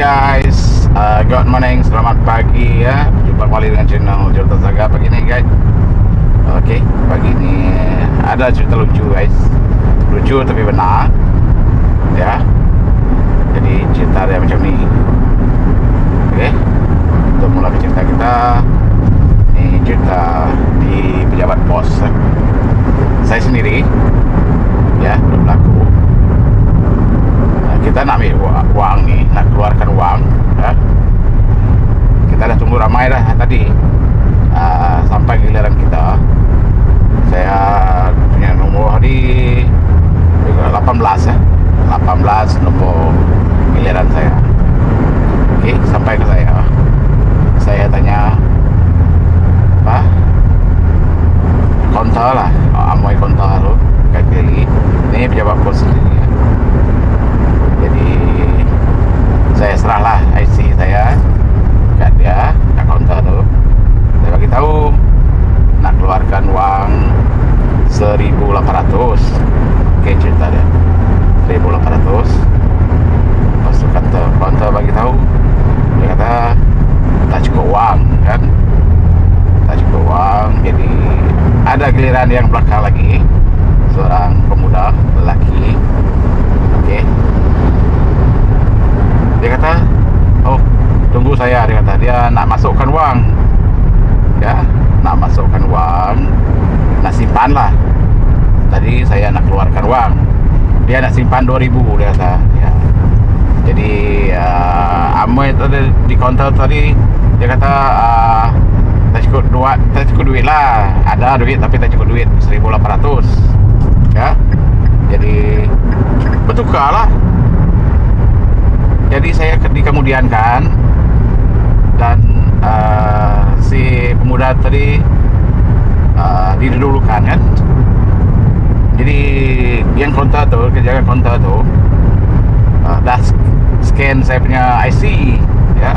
guys, good morning, selamat pagi ya. Jumpa kembali dengan channel Cerita Saga pagi ini guys. Oke, pagi ini ada cerita lucu guys. Lucu tapi benar ya. Jadi cerita dia macam ni. Oke, untuk mulai cerita kita, ini cerita di pejabat pos. Saya sendiri ya, belum laku. Kita nak ambil uang nih, nak keluarkan uang ya. Kita dah tunggu ramai dah tadi, sampai giliran kita. Saya punya nomor di 18 ya, 18 nomor giliran saya. Oke, sampai ke saya tanya apa, konta lah, amoy konta tu kat kiri. Ini pejabat pos sendiri ya. Jadi saya serahlah IC saya kat dia, kat kaunter tu. Saya bagi tahu nak keluarkan uang 1.800. Okey, cerita dia 1.800. Lepas tu kaunter bagi tahu, dia kata tak cukup wang kan, tak cukup wang. Jadi ada giliran yang belakang lagi, seorang pemuda lelaki. Okey, dia kata, oh tunggu saya, dia kata dia nak masukkan wang ya, nak masukkan wang, nak simpan lah. Tadi saya nak keluarkan wang, dia nak simpan 2.000, dia kata ya. Jadi Amoy tadi di kaunter tadi, dia kata tak cukup duit lah. Ada duit tapi tak cukup duit, 1.800 ya. Jadi bertukar lah. Jadi saya dikemudiankan, dan si pemuda tadi didahulukan kan. Jadi yang konter tu, kejaga konter tu dah scan saya punya IC ya,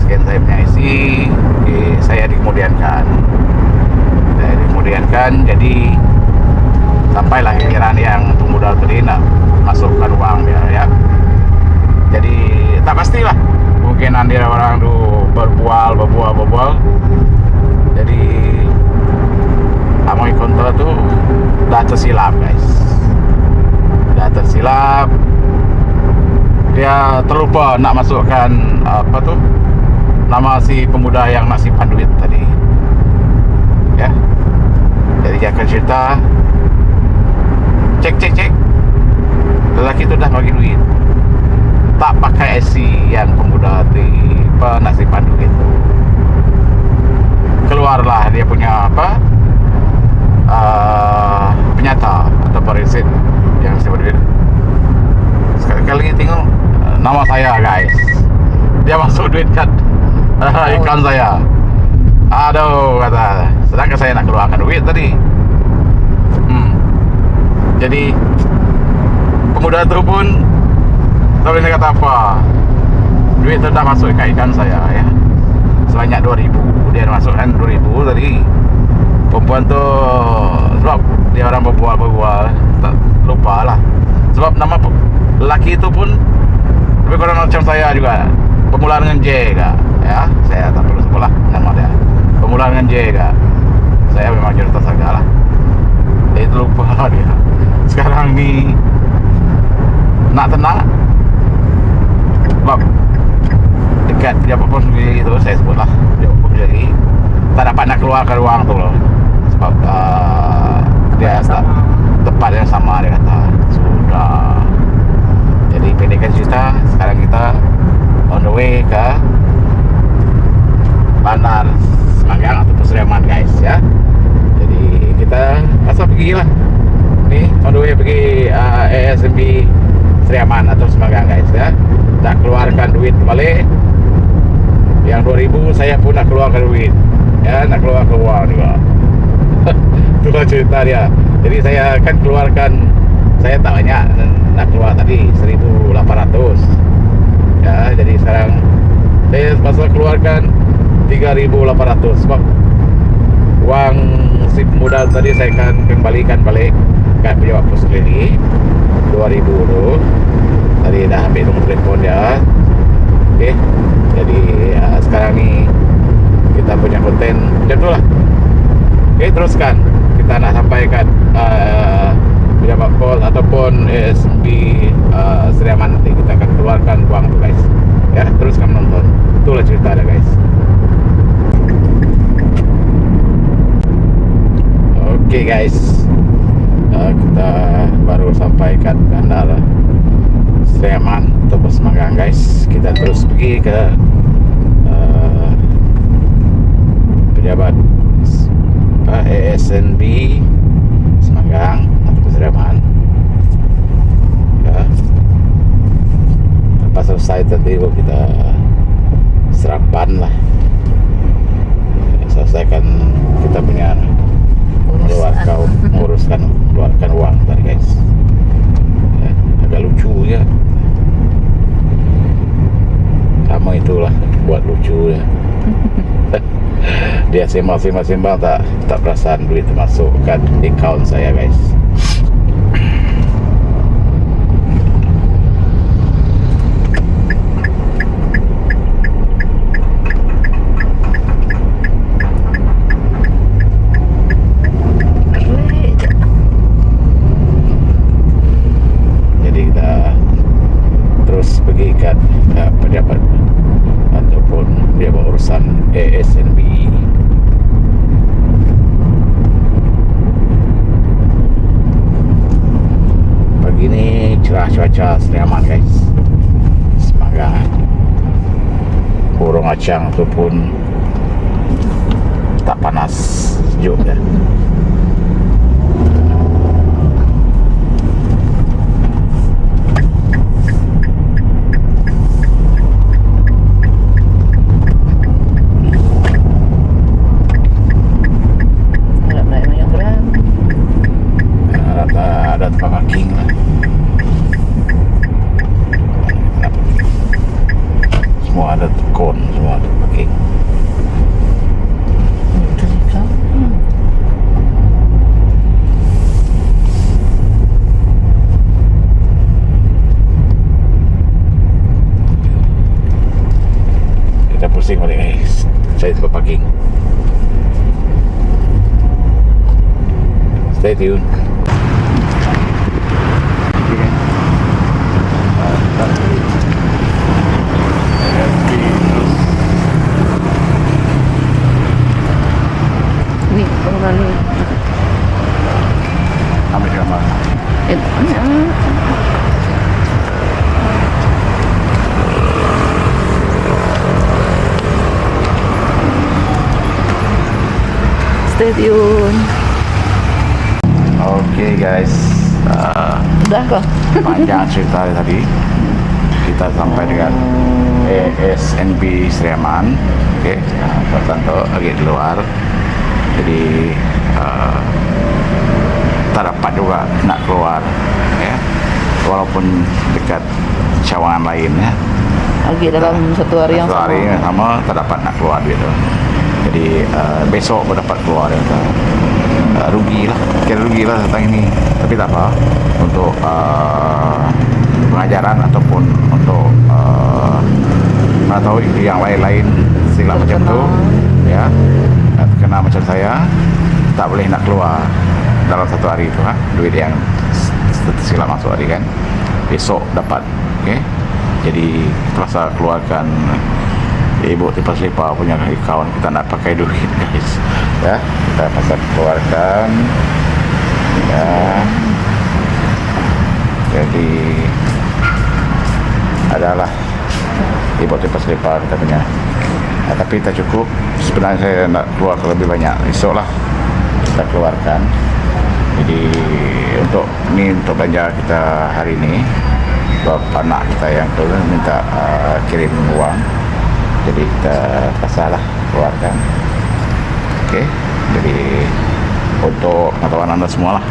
scan saya punya IC. Saya dikemudiankan, jadi sampailah giliran yang pemuda tadi nak masukkan uang dia ya. Jadi tak pastilah, mungkin nanti orang tu berbual. Jadi amoy kontra tu dah tersilap guys, dah tersilap. Dia terlupa nak masukkan apa tu, nama si pemuda yang nak simpan duit tadi ya. Jadi dia akan cerita, cek lelaki tu dah bagi duit, tak pakai IC yang pemuda tiba nak simpan duit tu. Keluarlah dia punya apa, penyata atau resit yang simpan duit. Sekali-kali tengok nama saya guys, dia masuk duit kat account saya. Aduh, kata, sedangkan saya nak keluarkan duit tadi. Jadi pemuda tu pun tak boleh kata apa, duit tu dah masuk ke account saya ya, sebanyak 2.000. Dia masukkan 2.000 tadi. Perempuan tu sebab dia orang berbual, tak lupa lah. Sebab nama lelaki itu pun lebih kurang macam saya juga, bermula dengan J juga ya. Saya tak perlu sebut lah nama dia, bermula dengan J juga. Saya memang cerita saga lah, dia itu lupa dia. Sekarang ni nak tenang, sebab dekat pejabat pos sendiri tu, saya sebut lah pejabat pos sendiri, tak dapat nak keluarkan uang tu loh. Sebab dia tak tempat yang sama, dia kata sudah. Jadi pendekkan cerita, sekarang kita on the way ke Bandar Semanggang atau Pusriaman guys ya. Jadi kita asal pergi lah ni, on the way pergi ASMB Seriaman atau Semanggang guys ya. Nak keluarkan duit balik yang 2.000, saya pun nak keluarkan duit ya, nak keluarkan uang juga. Itulah cerita dia. Jadi saya akan keluarkan, saya tak banyak nak keluar tadi, 1.800 ya. Jadi sekarang saya pasal keluarkan 3.800, sebab uang si pemuda tadi saya akan kembalikan balik kat pejabat pos sendiri 2.000 tu. Tadi dah ambil nombor telefon dia, Oke, jadi sekarang nih kita punya konten macam tu lah. Oke, teruskan. Kita nak sampaikan pejabat pol ataupun ASB Seriaman, nanti kita akan keluarkan uang tu guys. Ya, teruskan menonton. Itulah cerita dia guys. Oke guys, kita baru sampai kat bandara Seriaman atau Semanggang guys. Kita terus pergi ke pejabat ASNB Semanggang atau Seriaman. Ya. Lepas selesai tadi kita sarapan lah. Selesaikan kita punya mengeluarkan uang tadi guys. Ya, agak lucu ya. Sama itulah buat lucu ya. Dia sembang tak perasan duit masuk kat account saya guys. Jadi kita terus pergi kat pejabat ataupun dia berurusan ASNB. Pagi ni cerah cuaca Seriaman guys. Semanggang burung acang tu pun tak panas, sejuk dah. Ada tempat parking lah. Semua ada kon, semua ada parking. Kita pusing balik guys, cari tempat parking. Stay tuned. Ni orang ni. Ambil gambar. Stay tune. Okay guys, Dah ke? panjang cerita tadi. Kita sampai dengan ASNB Seriaman. Okay, Tanto lagi di luar. Jadi tak dapat juga nak keluar ya, walaupun dekat cawangan lain ya. Lagi dalam satu hari yang Satu hari yang sama tak dapat nak keluar duit tu. Jadi besok baru dapat keluar dia. Rugi lah, kira rugi lah tentang ini. Tapi tak apa, untuk pengajaran ataupun untuk mana tahu yang lain-lain silap macam tu ya, kena macam saya tak boleh nak keluar dalam satu hari itu duit yang silap masuk tadi kan, besok dapat. Okay? Jadi terpaksa keluarkan ibu tipe selipar punya akaun, kita nak pakai duit guys ya, kita pasal keluarkan ya. Jadi adalah ibu tipe selipar kita punya tapi tak cukup. Sebenarnya saya nak keluar lebih banyak, esok lah kita keluarkan. Jadi untuk belanja kita hari ini, bapak anak kita yang minta kirim uang, jadi kita pasalah keluarkan. Okey, jadi untuk pengetahuan anda semua lah,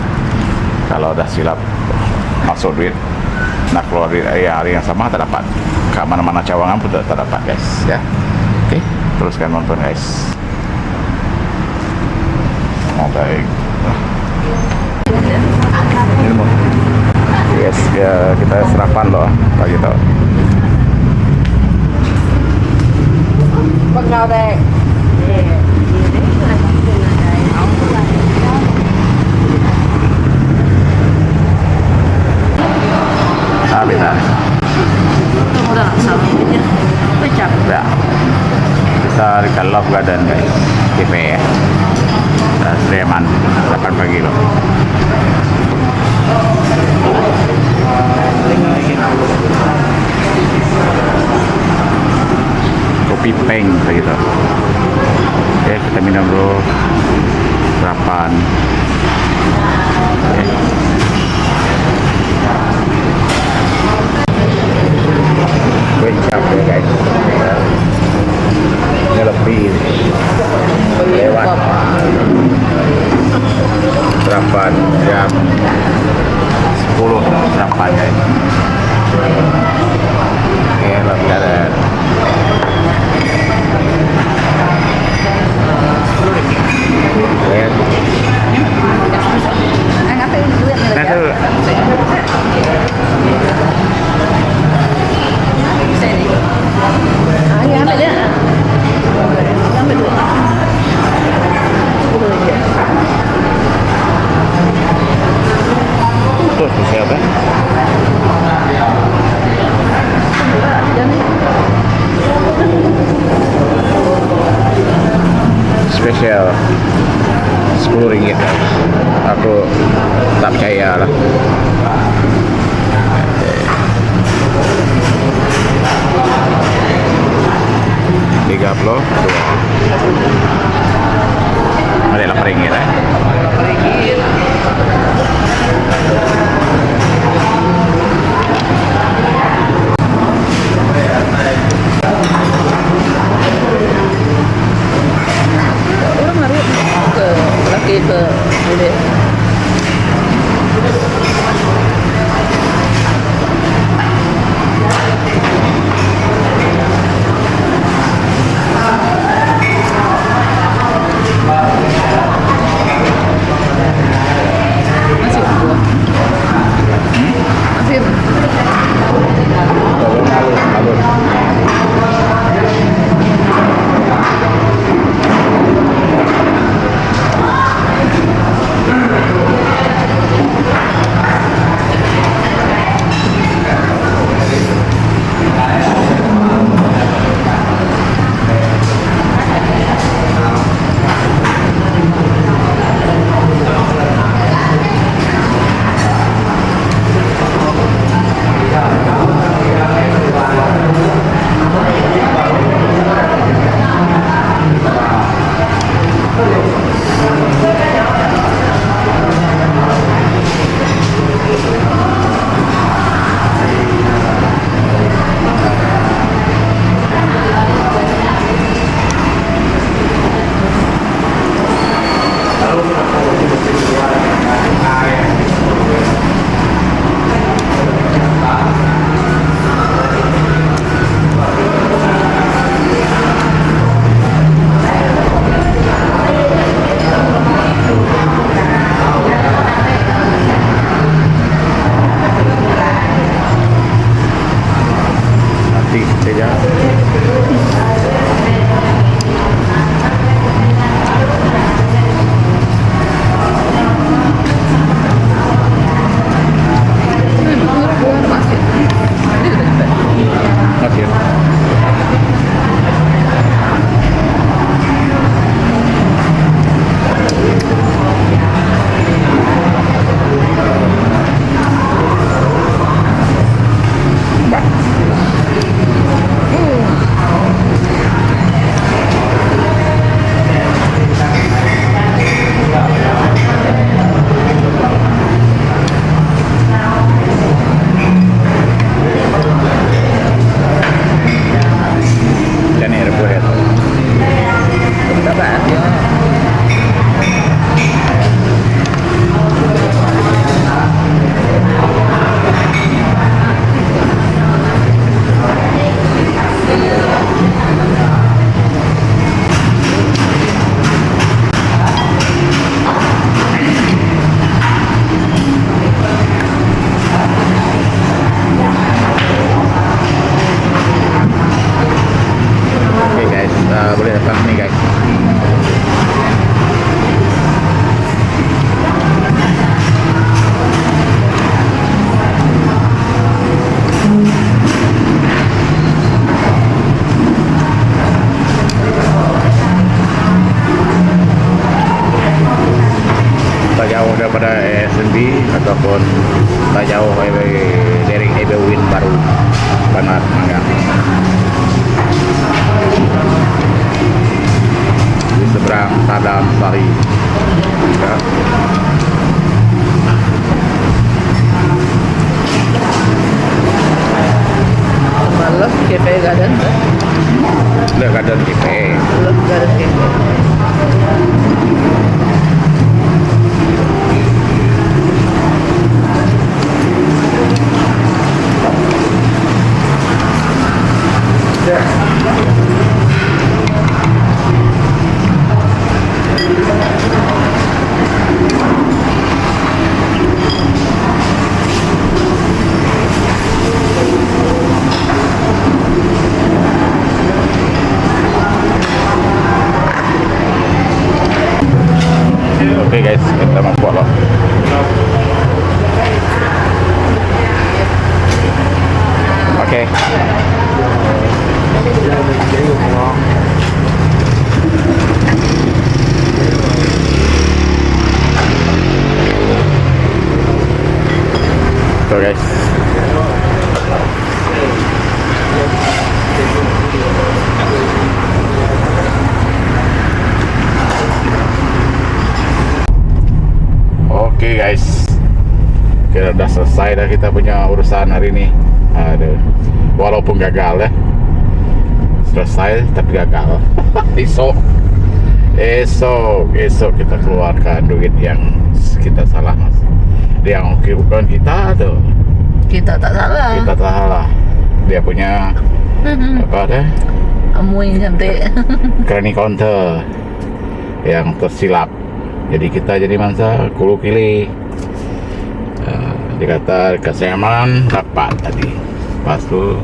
kalau dah silap masuk duit, nak keluar duit hari yang sama tak dapat, ke mana-mana cawangan pun tak dapat guys ya. Okey, teruskan nonton guys. Baik. Yes, ya, kita sarapan loh pagi tau. Ya. Kita dekat Love Garden guys. KP ya. Sleman 8 pagi loh. Kopi peng begitu. Oke, kita minum dulu sarapan. Oke. Gue capek guys. Ini lebih lewat sarapan jam 10 sarapan guys. Oke, lebih ada. Tuh, siapa? Spesial 10 ringgit. Aku tak percaya lah. Tiga puluh dua. Ada 8 ringgit ya. Orang hari ke laki ke bude. Garden Cafe. Love Garden Cafe. Oke guys, kita mau buat loh. Oke. Tuh guys. Oke guys, kita udah selesai dah kita punya urusan hari ini. Aduh, walaupun gagal ya, selesai tapi gagal. Esok kita keluarkan duit yang kita salah mas. Dia yang bukan kita tuh. Kita tak salah. Kita salah. Dia punya apa deh? Kamu yang cantik. Credit counter yang tersilap. Jadi kita jadi mangsa kulu kili. Dikata keseman dapat tadi, pas tu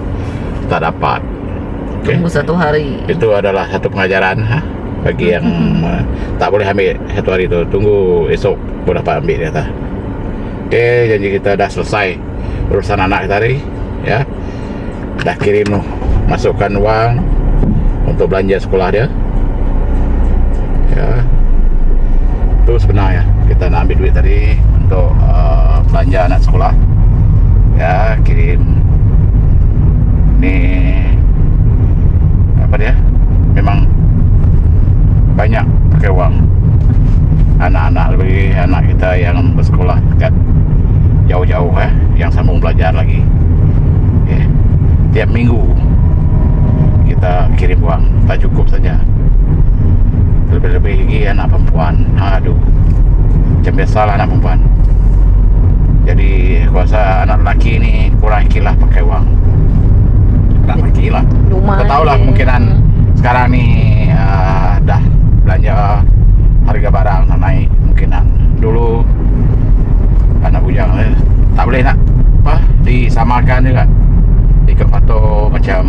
tak dapat. Okay. Tunggu 1 hari. Itu adalah satu pengajaran bagi yang tak boleh ambil satu hari itu. Tunggu esok boleh dapat ambil kata. Oke, janji kita dah selesai urusan anak tadi, ya. Dah kirim masukkan uang untuk belanja sekolah dia. Ya. Itu sebenarnya kita nak ambil duit tadi untuk belanja anak sekolah, ya. Kirim ni apa dia, memang banyak pakai uang anak-anak, lebih anak kita yang bersekolah dekat jauh-jauh yang sambung belajar lagi, okay. Tiap minggu kita kirim uang, tak cukup saja. Lebih-lebih lagi anak perempuan, aduh, macam biasalah anak perempuan. Jadi kuasa anak lelaki ni kurang ikilah pakai uang. Anak lelaki lah, kita tahu lah kemungkinan sekarang ni dah belanja harga barang dah naik kemungkinan. Dulu anak bujang tak boleh nak apa disamakan juga, ikut faktor macam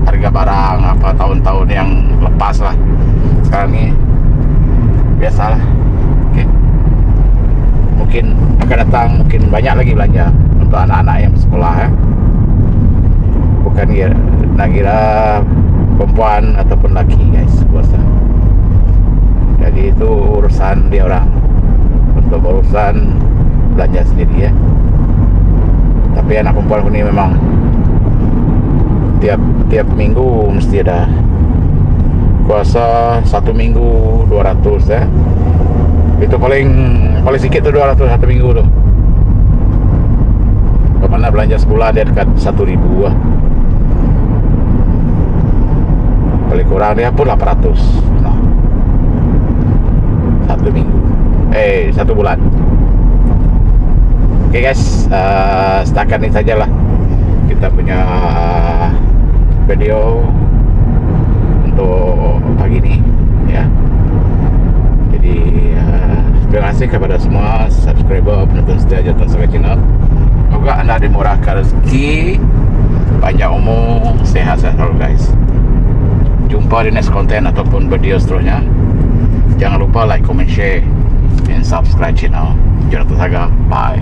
harga barang apa tahun-tahun yang lepas lah. Sekarang ni biasalah. Okay. Mungkin akan datang mungkin banyak lagi belanja untuk anak-anak yang bersekolah bukan nak kira perempuan ataupun lelaki guys, kuasa. Jadi itu urusan dia orang, untuk urusan belanja sendiri ya. Tapi anak perempuan ni memang tiap minggu mesti ada kuasa, 1 minggu 200 ya. Itu paling sikit tu 200 1 minggu tu. Kalau nak belanja sekolah dia dekat 1,000 lah. Paling kurang dia pun 800 nah. 1 minggu 1 bulan. Oke guys, setakat ini sajalah kita punya video untuk pagi ini ya. Jadi terima kasih kepada semua subscriber, penonton setia Jatuh Sebagai Channel. Semoga anda dimurahkan rezeki, panjang umur, sehat-sehat selalu guys. Jumpa di next konten ataupun video seterusnya. Jangan lupa like, comment, share and subscribe channel Jonathan Saga. Bye.